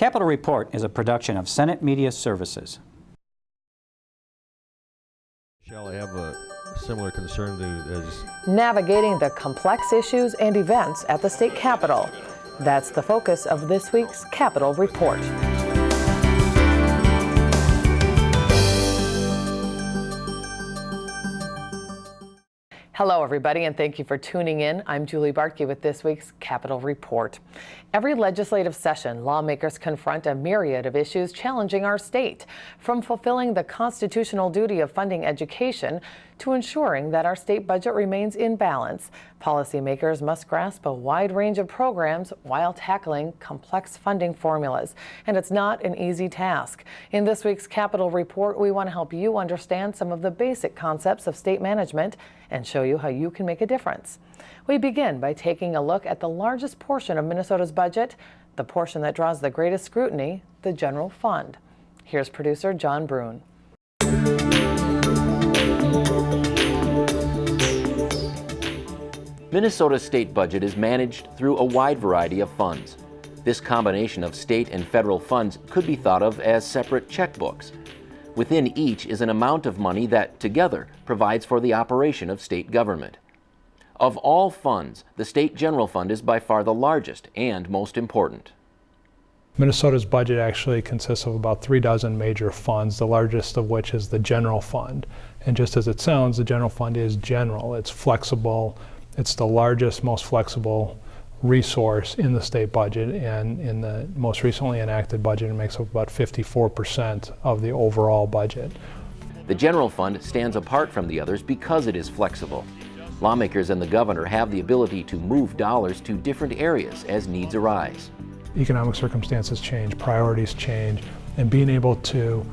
Capitol Report is a production of Senate Media Services. Shall I have a similar concern as navigating the complex issues and events at the state capitol. That's the focus of this week's Capitol Report. Hello, everybody, and thank you for tuning in. I'm Julie Bartkey with this week's Capitol Report. Every legislative session, lawmakers confront a myriad of issues challenging our state, from fulfilling the constitutional duty of funding education to ensuring that our state budget remains in balance. Policymakers must grasp a wide range of programs while tackling complex funding formulas, and it's not an easy task. In this week's Capitol Report, we want to help you understand some of the basic concepts of state management and show you how you can make a difference. We begin by taking a look at the largest portion of Minnesota's budget, the portion that draws the greatest scrutiny, the general fund. Here's producer John Brune. Minnesota's state budget is managed through a wide variety of funds. This combination of state and federal funds could be thought of as separate checkbooks. Within each is an amount of money that, together, provides for the operation of state government. Of all funds, the state general fund is by far the largest and most important. Minnesota's budget actually consists of about 36 major funds, the largest of which is the general fund. And just as it sounds, the general fund is general. It's flexible. It's the largest, most flexible resource in the state budget, and in the most recently enacted budget, it makes up about 54% of the overall budget. The general fund stands apart from the others because it is flexible. Lawmakers and the governor have the ability to move dollars to different areas as needs arise. Economic circumstances change, priorities change, and being able to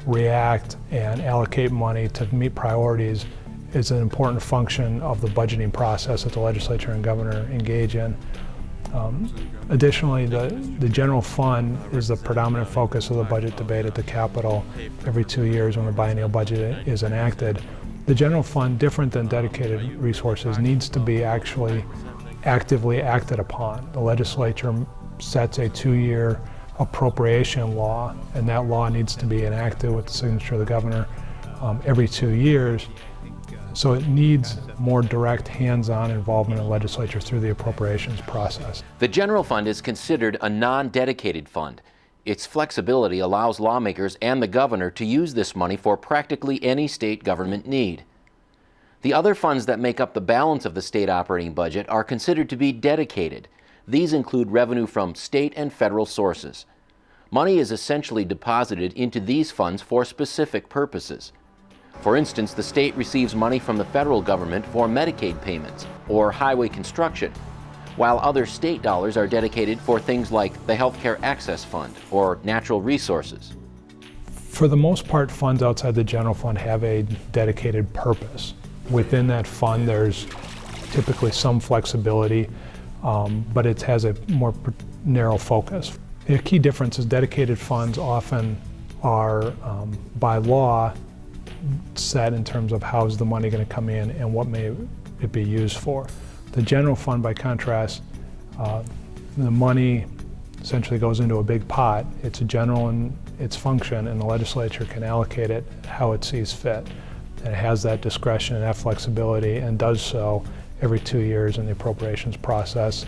react and allocate money to meet priorities is an important function of the budgeting process that the legislature and governor engage in. Additionally, the general fund is the predominant focus of the budget debate at the Capitol every 2 years when the biennial budget is enacted. The general fund, different than dedicated resources, needs to be actually actively acted upon. The legislature sets a 2-year appropriation law, and that law needs to be enacted with the signature of the governor every 2 years. So it needs more direct hands-on involvement in the legislature through the appropriations process. The general fund is considered a non-dedicated fund. Its flexibility allows lawmakers and the governor to use this money for practically any state government need. The other funds that make up the balance of the state operating budget are considered to be dedicated. These include revenue from state and federal sources. Money is essentially deposited into these funds for specific purposes. For instance, the state receives money from the federal government for Medicaid payments or highway construction, while other state dollars are dedicated for things like the Healthcare Access Fund or natural resources. For the most part, funds outside the general fund have a dedicated purpose. Within that fund, there's typically some flexibility, but it has a more narrow focus. A key difference is dedicated funds often are, by law, set in terms of how is the money going to come in and what may it be used for. The general fund, by contrast, the money essentially goes into a big pot. It's general in its function, and the legislature can allocate it how it sees fit. And it has that discretion and that flexibility, and does so every 2 years in the appropriations process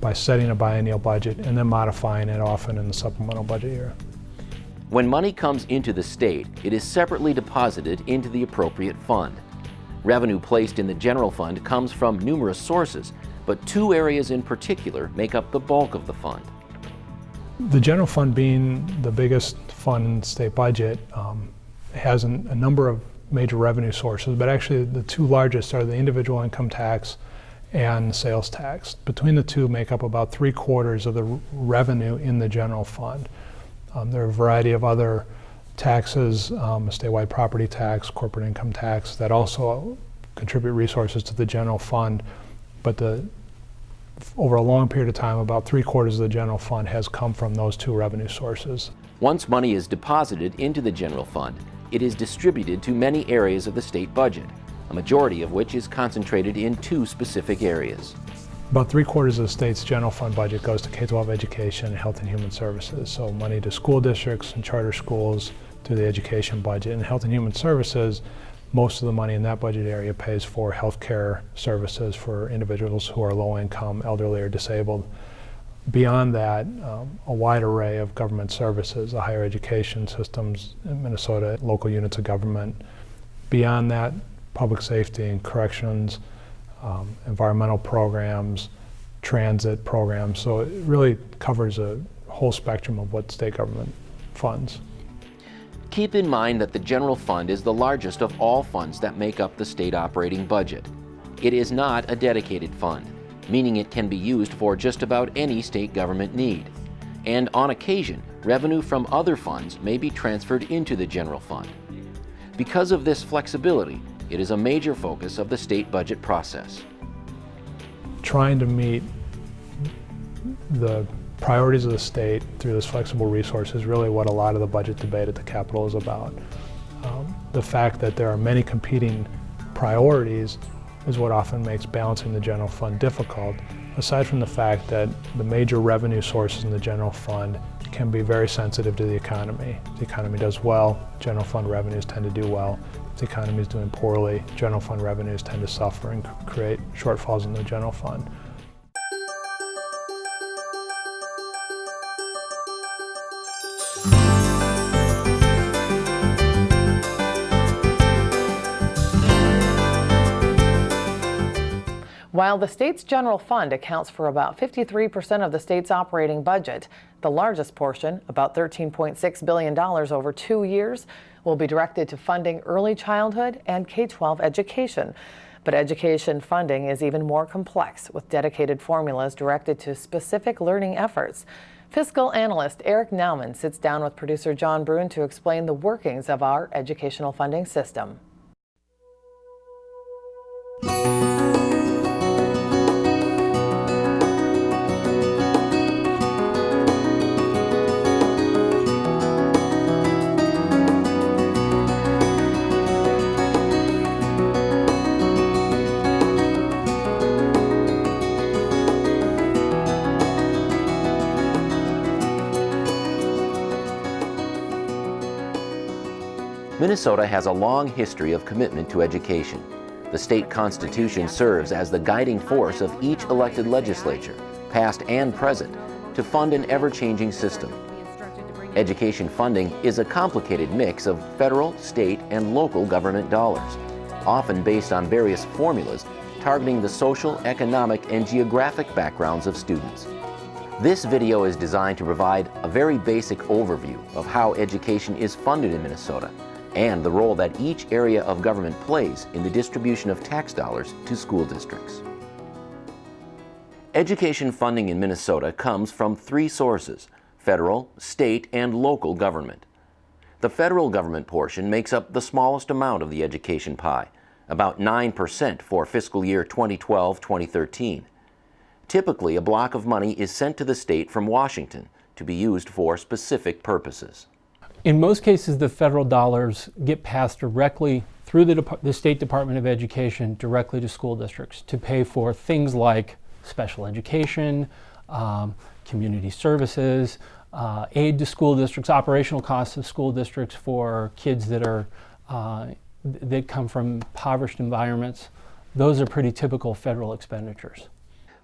by setting a biennial budget and then modifying it often in the supplemental budget year. When money comes into the state, it is separately deposited into the appropriate fund. Revenue placed in the general fund comes from numerous sources, but 2 areas in particular make up the bulk of the fund. The general fund, being the biggest fund in the state budget, has a number of major revenue sources, but actually the 2 largest are the individual income tax and sales tax. Between the 2 make up about 3/4 of the revenue in the general fund. There are a variety of other taxes, statewide property tax, corporate income tax, that also contribute resources to the general fund. But over a long period of time, about 3/4 of the general fund has come from those 2 revenue sources. Once money is deposited into the general fund, it is distributed to many areas of the state budget, a majority of which is concentrated in 2 specific areas. About 3/4 of the state's general fund budget goes to K-12 education and health and human services. So money to school districts and charter schools through the education budget. And health and human services, most of the money in that budget area pays for health care services for individuals who are low income, elderly, or disabled. Beyond that, a wide array of government services, the higher education systems in Minnesota, local units of government. Beyond that, public safety and corrections, environmental programs, transit programs. So it really covers a whole spectrum of what state government funds. Keep in mind that the general fund is the largest of all funds that make up the state operating budget. It is not a dedicated fund, meaning it can be used for just about any state government need. And on occasion, revenue from other funds may be transferred into the general fund. Because of this flexibility, it is a major focus of the state budget process. Trying to meet the priorities of the state through this flexible resource is really what a lot of the budget debate at the Capitol is about. The fact that there are many competing priorities is what often makes balancing the general fund difficult, aside from the fact that the major revenue sources in the general fund can be very sensitive to the economy. If the economy does well, general fund revenues tend to do well. If the economy is doing poorly, general fund revenues tend to suffer and create shortfalls in the general fund. While the state's general fund accounts for about 53% of the state's operating budget, the largest portion, about $13.6 billion over 2 years, will be directed to funding early childhood and K-12 education. But education funding is even more complex, with dedicated formulas directed to specific learning efforts. Fiscal analyst Eric Nauman sits down with producer John Brune to explain the workings of our educational funding system. Minnesota has a long history of commitment to education. The state constitution serves as the guiding force of each elected legislature, past and present, to fund an ever-changing system. Education funding is a complicated mix of federal, state, and local government dollars, often based on various formulas targeting the social, economic, and geographic backgrounds of students. This video is designed to provide a very basic overview of how education is funded in Minnesota and the role that each area of government plays in the distribution of tax dollars to school districts. Education funding in Minnesota comes from 3 sources: federal, state, and local government. The federal government portion makes up the smallest amount of the education pie, about 9% for fiscal year 2012-2013. Typically, a block of money is sent to the state from Washington to be used for specific purposes. In most cases, the federal dollars get passed directly through the State Department of Education directly to school districts to pay for things like special education, community services, aid to school districts, operational costs of school districts for kids that are that come from impoverished environments. Those are pretty typical federal expenditures.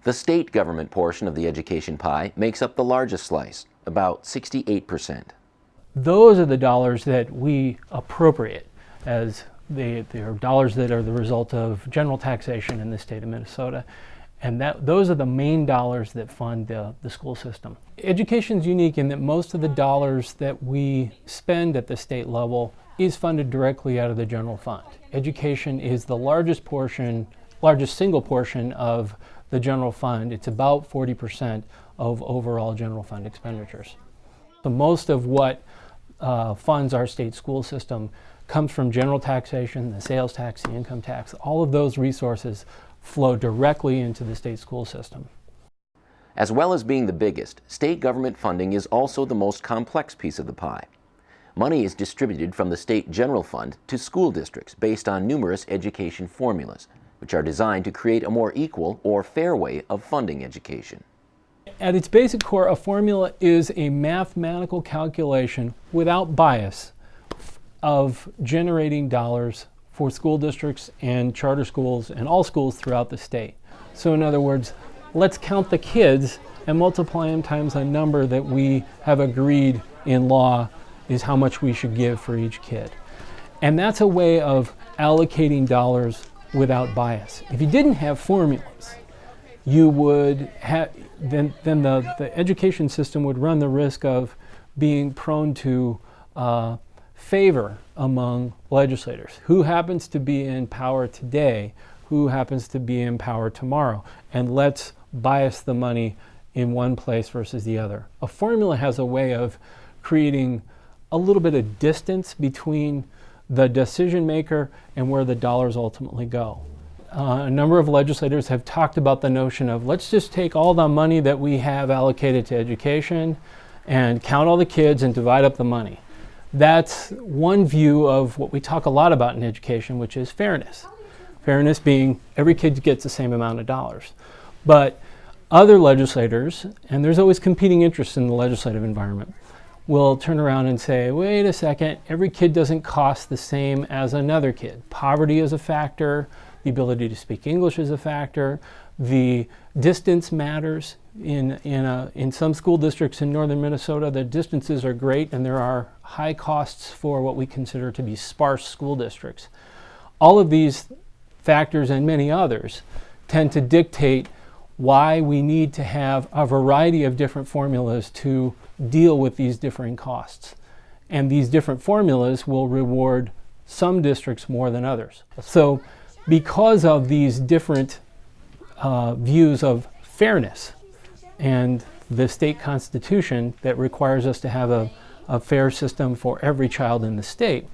The state government portion of the education pie makes up the largest slice, about 68%. Those are the dollars that we appropriate, as they are dollars that are the result of general taxation in the state of Minnesota. And those are the main dollars that fund the school system. Education is unique in that most of the dollars that we spend at the state level is funded directly out of the general fund. Education is the largest single portion of the general fund. It's about 40% of overall general fund expenditures. So most of what funds our state school system comes from general taxation, the sales tax, the income tax. All of those resources flow directly into the state school system. As well as being the biggest, state government funding is also the most complex piece of the pie. Money is distributed from the state general fund to school districts based on numerous education formulas, which are designed to create a more equal or fair way of funding education. At its basic core, a formula is a mathematical calculation without bias of generating dollars for school districts and charter schools and all schools throughout the state. So in other words, let's count the kids and multiply them times a number that we have agreed in law is how much we should give for each kid. And that's a way of allocating dollars without bias. If you didn't have formulas, you would have, then the education system would run the risk of being prone to favor among legislators. Who happens to be in power today, who happens to be in power tomorrow, and let's bias the money in one place versus the other. A formula has a way of creating a little bit of distance between the decision maker and where the dollars ultimately go. A number of legislators have talked about the notion of let's just take all the money that we have allocated to education and count all the kids and divide up the money. That's one view of what we talk a lot about in education, which is fairness. Fairness being every kid gets the same amount of dollars. But other legislators, and there's always competing interests in the legislative environment, will turn around and say, wait a second, every kid doesn't cost the same as another kid. Poverty is a factor, the ability to speak English is a factor, the distance matters. In some school districts in northern Minnesota, the distances are great and there are high costs for what we consider to be sparse school districts. All of these factors and many others tend to dictate why we need to have a variety of different formulas to deal with these differing costs. And these different formulas will reward some districts more than others. So because of these different views of fairness and the state constitution that requires us to have a fair system for every child in the state,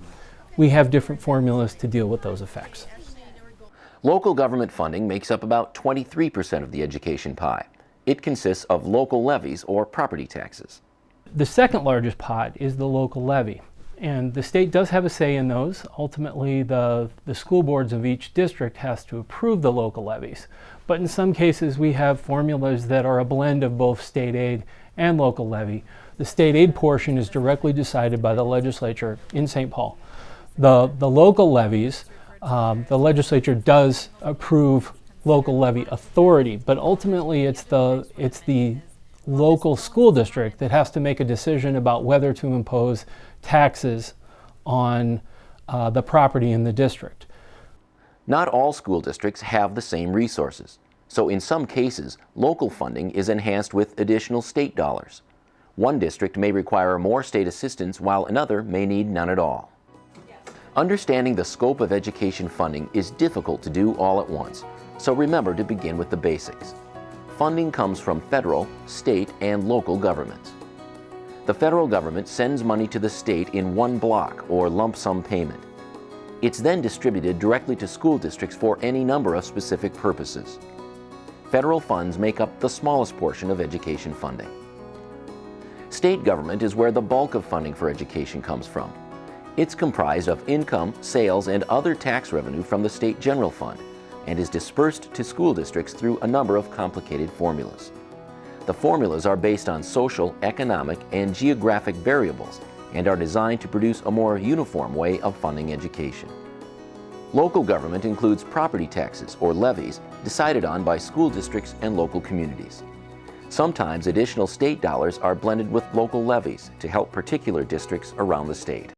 we have different formulas to deal with those effects. Local government funding makes up about 23% of the education pie. It consists of local levies or property taxes. The second largest pot is the local levy, and the state does have a say in those. Ultimately, the school boards of each district has to approve the local levies, but in some cases we have formulas that are a blend of both state aid and local levy. The state aid portion is directly decided by the legislature in St. Paul. The local levies, the legislature does approve local levy authority, but ultimately it's the local school district that has to make a decision about whether to impose taxes on the property in the district. Not all school districts have the same resources, so in some cases, local funding is enhanced with additional state dollars. One district may require more state assistance while another may need none at all. Understanding the scope of education funding is difficult to do all at once, so remember to begin with the basics. Funding comes from federal, state, and local governments. The federal government sends money to the state in one block or lump sum payment. It's then distributed directly to school districts for any number of specific purposes. Federal funds make up the smallest portion of education funding. State government is where the bulk of funding for education comes from. It's comprised of income, sales, and other tax revenue from the state general fund, and is dispersed to school districts through a number of complicated formulas. The formulas are based on social, economic, and geographic variables and are designed to produce a more uniform way of funding education. Local government includes property taxes or levies decided on by school districts and local communities. Sometimes additional state dollars are blended with local levies to help particular districts around the state.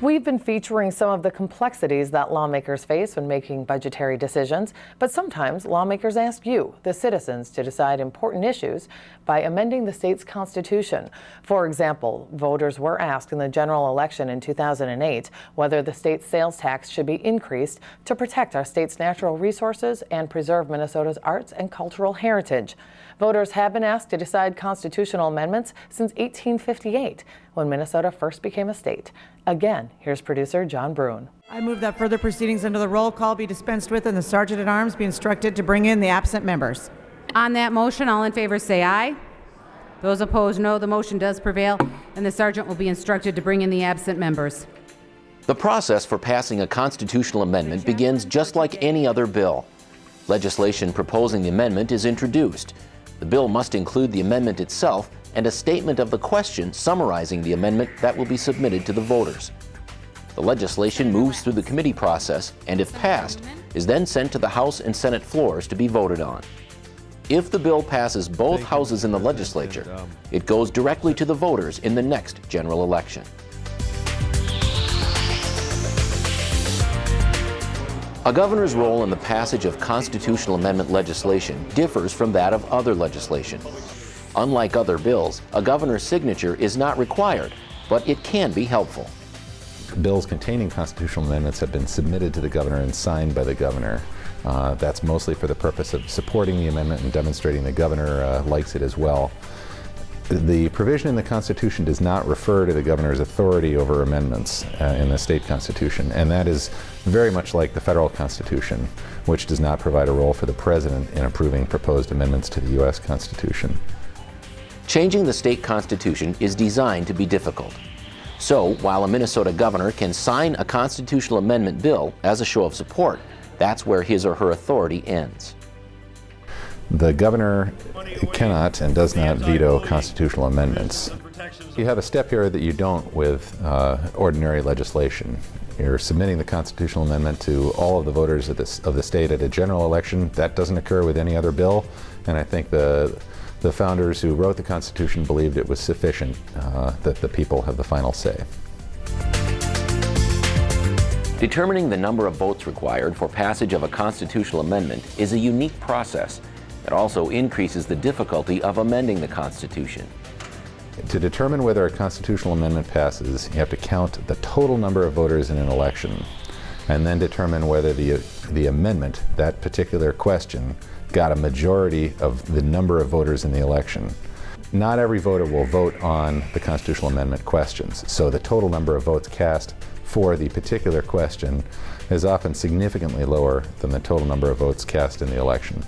We've been featuring some of the complexities that lawmakers face when making budgetary decisions, but sometimes lawmakers ask you, the citizens, to decide important issues by amending the state's constitution. For example, voters were asked in the general election in 2008 whether the state's sales tax should be increased to protect our state's natural resources and preserve Minnesota's arts and cultural heritage. Voters have been asked to decide constitutional amendments since 1858, when Minnesota first became a state. Again, here's producer John Brune. I move that further proceedings under the roll call be dispensed with and the Sergeant at Arms be instructed to bring in the absent members. On that motion, all in favor say aye. Those opposed, no. The motion does prevail, and the sergeant will be instructed to bring in the absent members. The process for passing a constitutional amendment begins just like any other bill. Legislation proposing the amendment is introduced. The bill must include the amendment itself and a statement of the question summarizing the amendment that will be submitted to the voters. The legislation moves through the committee process and, if passed, is then sent to the House and Senate floors to be voted on. If the bill passes both houses in the legislature, it goes directly to the voters in the next general election. A governor's role in the passage of constitutional amendment legislation differs from that of other legislation. Unlike other bills, a governor's signature is not required, but it can be helpful. Bills containing constitutional amendments have been submitted to the governor and signed by the governor. That's mostly for the purpose of supporting the amendment and demonstrating the governor likes it as well. The provision in the Constitution does not refer to the governor's authority over amendments in the state constitution, and that is very much like the federal Constitution, which does not provide a role for the president in approving proposed amendments to the U.S. Constitution. Changing the state constitution is designed to be difficult. So, while a Minnesota governor can sign a constitutional amendment bill as a show of support, that's where his or her authority ends. The governor cannot and does not veto constitutional amendments. You have a step here that you don't with ordinary legislation. You're submitting the constitutional amendment to all of the voters of the state at a general election. That doesn't occur with any other bill, and I think the founders who wrote the Constitution believed it was sufficient that the people have the final say. Determining the number of votes required for passage of a constitutional amendment is a unique process. It also increases the difficulty of amending the Constitution. To determine whether a constitutional amendment passes, you have to count the total number of voters in an election, and then determine whether the amendment, that particular question, got a majority of the number of voters in the election. Not every voter will vote on the constitutional amendment questions, so the total number of votes cast for the particular question is often significantly lower than the total number of votes cast in the election.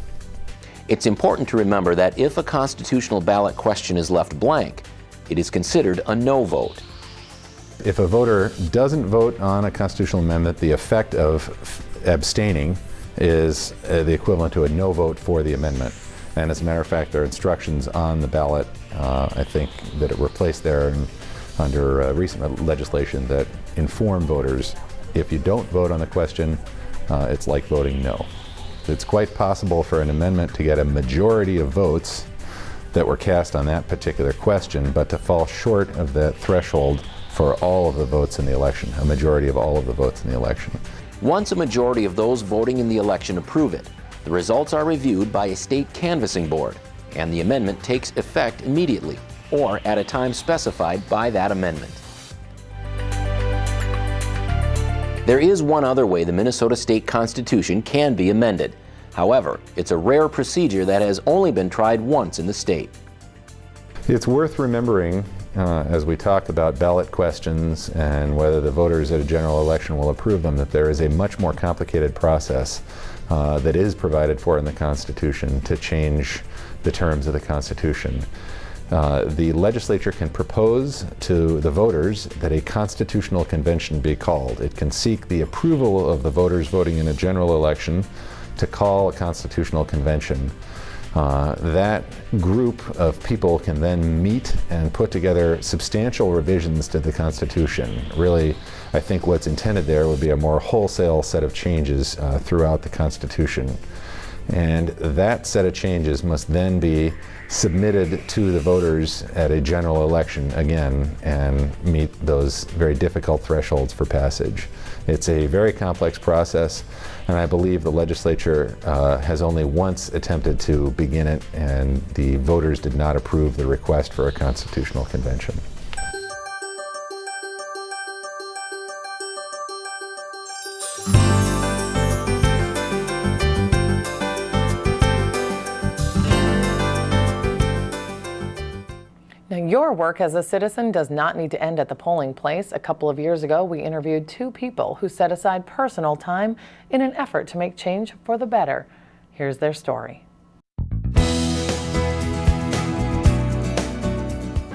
It's important to remember that if a constitutional ballot question is left blank, it is considered a no vote. If a voter doesn't vote on a constitutional amendment, the effect of abstaining is the equivalent to a no vote for the amendment. And as a matter of fact, there are instructions on the ballot, I think, that it were placed there under recent legislation that inform voters, if you don't vote on the question, it's like voting no. It's quite possible for an amendment to get a majority of votes that were cast on that particular question, but to fall short of that threshold for all of the votes in the election, a majority of all of the votes in the election. Once a majority of those voting in the election approve it, the results are reviewed by a state canvassing board, and the amendment takes effect immediately, or at a time specified by that amendment. There is one other way the Minnesota State Constitution can be amended. However, it's a rare procedure that has only been tried once in the state. It's worth remembering, as we talk about ballot questions and whether the voters at a general election will approve them, that there is a much more complicated process that is provided for in the Constitution to change the terms of the Constitution. The legislature can propose to the voters that a constitutional convention be called. It can seek the approval of the voters voting in a general election to call a constitutional convention. That group of people can then meet and put together substantial revisions to the Constitution. Really, I think what's intended there would be a more wholesale set of changes throughout the Constitution. And that set of changes must then be submitted to the voters at a general election again and meet those very difficult thresholds for passage. It's a very complex process, and I believe the legislature has only once attempted to begin it, and the voters did not approve the request for a constitutional convention. Now, your work as a citizen does not need to end at the polling place. A couple of years ago, we interviewed 2 people who set aside personal time in an effort to make change for the better. Here's their story.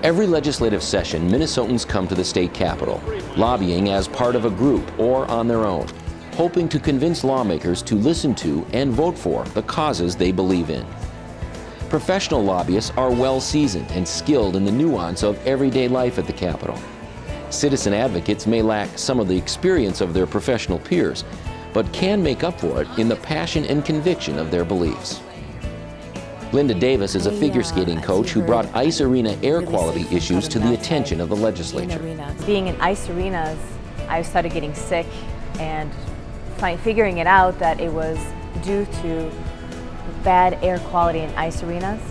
Every legislative session, Minnesotans come to the state capitol, lobbying as part of a group or on their own, hoping to convince lawmakers to listen to and vote for the causes they believe in. Professional lobbyists are well seasoned and skilled in the nuance of everyday life at the Capitol. Citizen advocates may lack some of the experience of their professional peers, but can make up for it in the passion and conviction of their beliefs. Linda Davis is a figure skating coach who brought ice arena air quality issues to the attention of the legislature. Being in ice arenas, I started getting sick and figuring it out that it was due to bad air quality in ice arenas.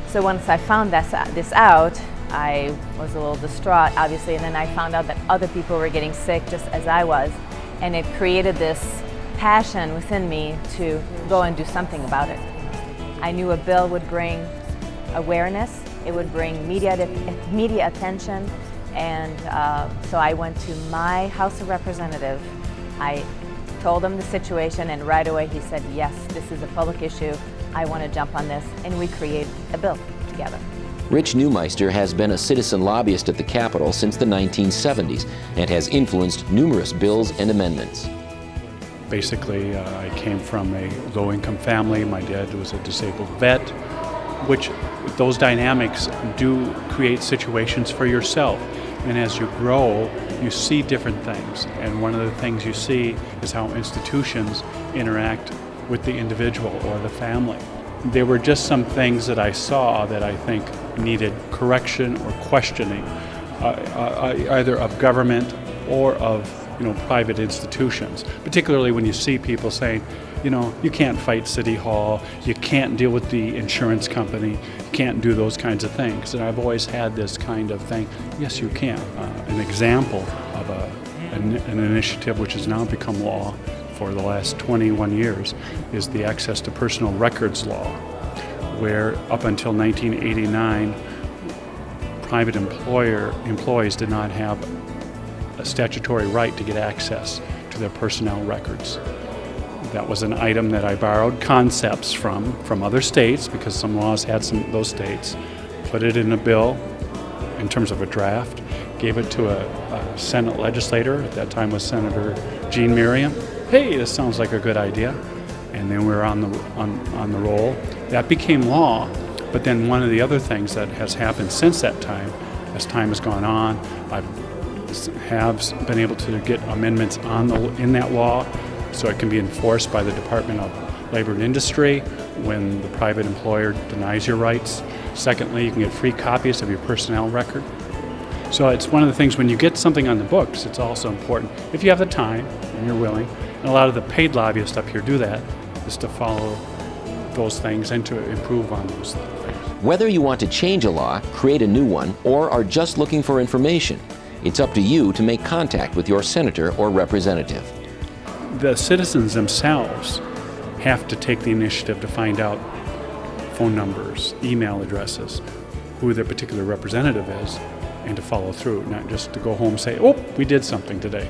So once I found this out, I was a little distraught, obviously, and then I found out that other people were getting sick just as I was, and it created this passion within me to go and do something about it. I knew a bill would bring awareness, it would bring media attention, and so I went to my House of Representatives. I told him the situation, and right away he said, yes, this is a public issue, I want to jump on this, and we created a bill together. Rich Neumeister has been a citizen lobbyist at the Capitol since the 1970s and has influenced numerous bills and amendments. Basically, I came from a low-income family. My dad was a disabled vet, which those dynamics do create situations for yourself. And as you grow, you see different things. And one of the things you see is how institutions interact with the individual or the family. There were just some things that I saw that I think needed correction or questioning, either of government or of private institutions, particularly when you see people saying, you can't fight City Hall, you can't deal with the insurance company, you can't do those kinds of things. And I've always had this kind of thing, yes you can. An example of an initiative which has now become law for the last 21 years is the Access to Personal Records Law, where up until 1989, private employees did not have a statutory right to get access to their personnel records. That was an item that I borrowed concepts from other states, because some laws had those states, put it in a bill in terms of a draft, gave it to a Senate legislator, at that time was Senator Jean Merriam. Hey, this sounds like a good idea. And then we were on the roll. That became law, but then one of the other things that has happened since that time, as time has gone on, I have been able to get amendments in that law so it can be enforced by the Department of Labor and Industry when the private employer denies your rights. Secondly, you can get free copies of your personnel record. So it's one of the things, when you get something on the books, it's also important, if you have the time and you're willing, and a lot of the paid lobbyists up here do that, is to follow those things and to improve on those things. Whether you want to change a law, create a new one, or are just looking for information, it's up to you to make contact with your senator or representative. The citizens themselves have to take the initiative to find out phone numbers, email addresses, who their particular representative is, and to follow through, not just to go home and say, oh, we did something today.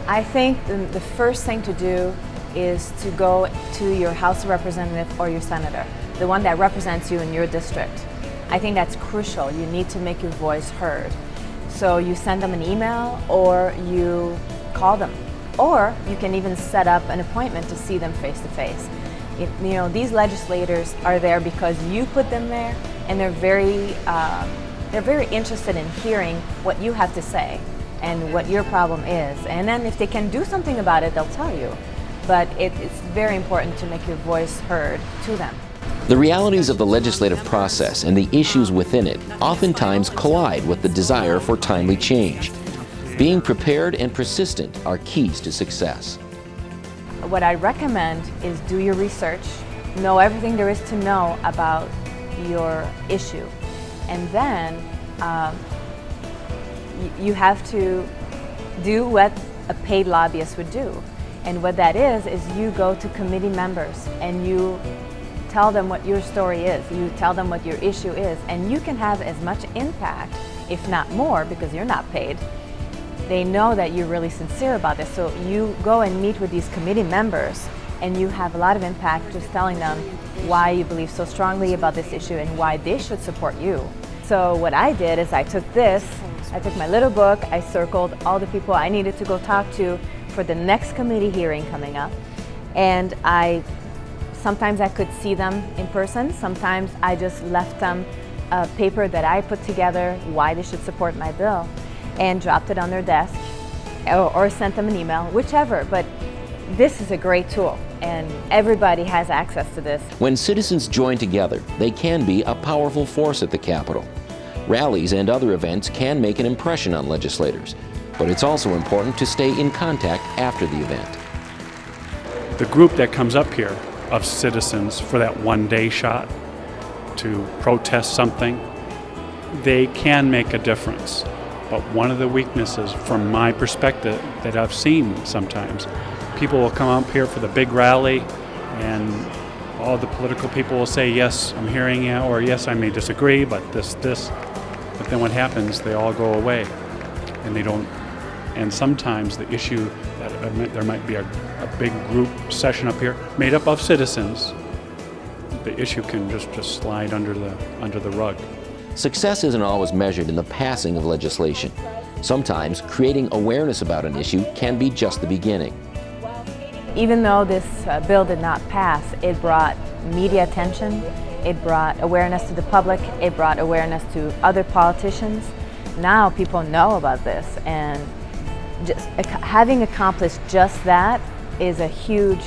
I think the first thing to do is to go to your House of Representative or your senator, the one that represents you in your district. I think that's crucial. You need to make your voice heard. So you send them an email or you call them, or you can even set up an appointment to see them face to face. These legislators are there because you put them there, and they're very interested in hearing what you have to say and what your problem is. And then if they can do something about it, they'll tell you. But it's very important to make your voice heard to them. The realities of the legislative process and the issues within it oftentimes collide with the desire for timely change. Being prepared and persistent are keys to success. What I recommend is do your research, know everything there is to know about your issue, and then you have to do what a paid lobbyist would do. And what that is you go to committee members and you tell them what your story is, you tell them what your issue is, and you can have as much impact, if not more, because you're not paid. They know that you're really sincere about this, so you go and meet with these committee members and you have a lot of impact just telling them why you believe so strongly about this issue and why they should support you. So what I did is I took my little book, I circled all the people I needed to go talk to for the next committee hearing coming up, and sometimes I could see them in person, sometimes I just left them a paper that I put together why they should support my bill and dropped it on their desk or sent them an email, whichever, but this is a great tool and everybody has access to this. When citizens join together, they can be a powerful force at the Capitol. Rallies and other events can make an impression on legislators, but it's also important to stay in contact after the event. The group that comes up here of citizens for that one-day shot to protest something, they can make a difference. But one of the weaknesses from my perspective that I've seen sometimes, people will come up here for the big rally and all the political people will say, yes, I'm hearing you, or yes, I may disagree, but this. But then what happens, they all go away and they don't. And sometimes the issue that there might be a big group session up here made up of citizens, the issue can just slide under the rug. Success isn't always measured in the passing of legislation. Sometimes creating awareness about an issue can be just the beginning. Even though this bill did not pass, it brought media attention, it brought awareness to the public, it brought awareness to other politicians. Now people know about this, and just having accomplished just that is a huge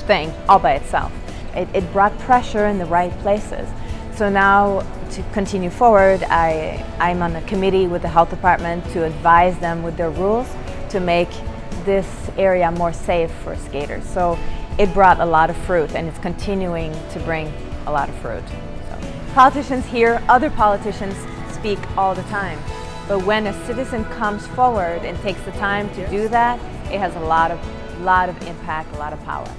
thing all by itself. It brought pressure in the right places. So now to continue forward, I'm on a committee with the health department to advise them with their rules to make this area more safe for skaters. So it brought a lot of fruit and it's continuing to bring a lot of fruit. So, politicians hear other politicians speak all the time, but when a citizen comes forward and takes the time to do that, it has a lot of impact, a lot of power.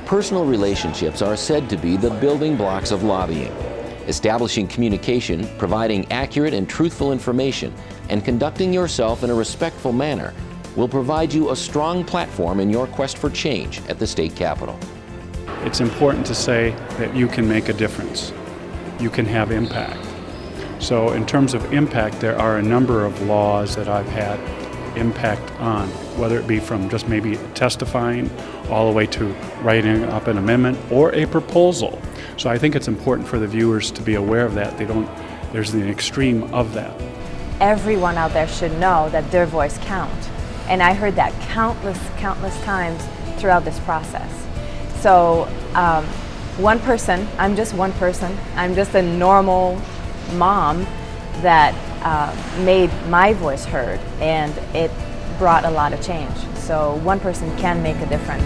Personal relationships are said to be the building blocks of lobbying. Establishing communication, providing accurate and truthful information, and conducting yourself in a respectful manner will provide you a strong platform in your quest for change at the state capitol. It's important to say that you can make a difference. You can have impact. So in terms of impact, there are a number of laws that I've had impact on, whether it be from just maybe testifying all the way to writing up an amendment or a proposal. So I think it's important for the viewers to be aware of that. There's an extreme of that. Everyone out there should know that their voice counts. And I heard that countless times throughout this process. So one person, I'm just one person, I'm just a normal mom that made my voice heard, and it brought a lot of change. So one person can make a difference.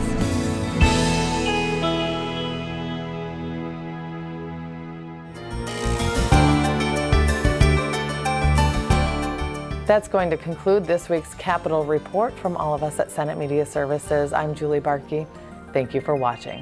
That's going to conclude this week's Capitol Report from all of us at Senate Media Services. I'm Julie Barkey. Thank you for watching.